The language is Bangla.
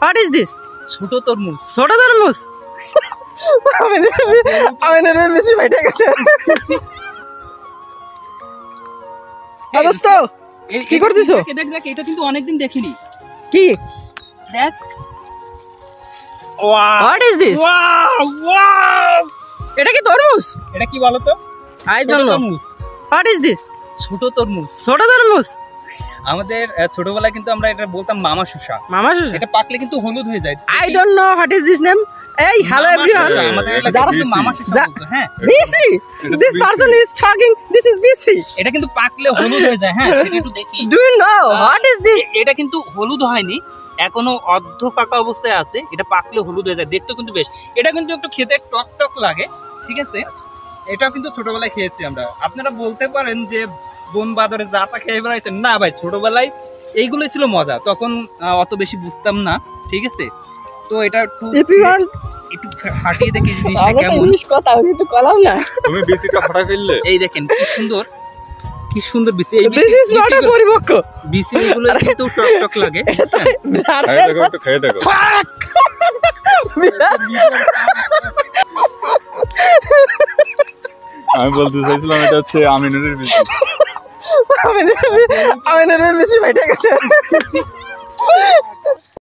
What is this? ছোট তরমুজ। ছোট তরমুজ। আমিনের বেশি বাইটা গেছে। দোস্ত কি করতেছো? দেখ দেখ, এটা কিন্তু অনেকদিন দেখিনি। কি? দেখ। What is this? ওয়াও! এটা কি তরমুজ? এটা কি বলো তো? I don't know. What is this? ছোট তরমুজ। ছোট তরমুজ। আমাদের ছোটবেলায় কিন্তু আমরা এটা বলতাম মামা শসা। মামা শসা। এটা পাকলে কিন্তু হলুদ হয়ে যায়। I don't know what is this name. Hey, hello everyone. আমাদের এলাকায় কিন্তু মামা শসা বলতো, হ্যাঁ। BC. This person is talking. This is BC. এটা কিন্তু পাকলে হলুদ হয়ে যায়, হ্যাঁ। এটা একটু দেখি। Do you know what is this? এটা কিন্তু হলুদ হয়নি, এখনো অর্ধ পাকা অবস্থায় আছে। এটা পাকলে হলুদ হয়ে যায়, দেখতে কিন্তু বেশ। এটা কিন্তু একটু খেতে টক টক লাগে, ঠিক আছে। এটাও কিন্তু ছোটবেলায় খেয়েছি আমরা। আপনারা বলতে পারেন যে বন বাদরে জাতা খেয়ে বেড়াইছেন, না ভাই, ছোটবেলায় এইগুলোই ছিল মজা। তখন অত বেশি বুঝতাম না, ঠিক আছে। তো এটা একটু ফাটিয়ে দেখি জিনিসটা কেমন। কথা আমি তো কলাম না। তুমি বিসিটা ফাটাই ফেললে। এই দেখেন কি সুন্দর, কি সুন্দর বিসি। এই This is not a পরিপক্ক। বিসি এগুলো কিন্তু টক টক লাগে। খেয়ে দেখো। আমি বলতে চাইছিলাম এটা হচ্ছে আমিনুরের বিসি। আমিনের বেশি বাইটা গেছে।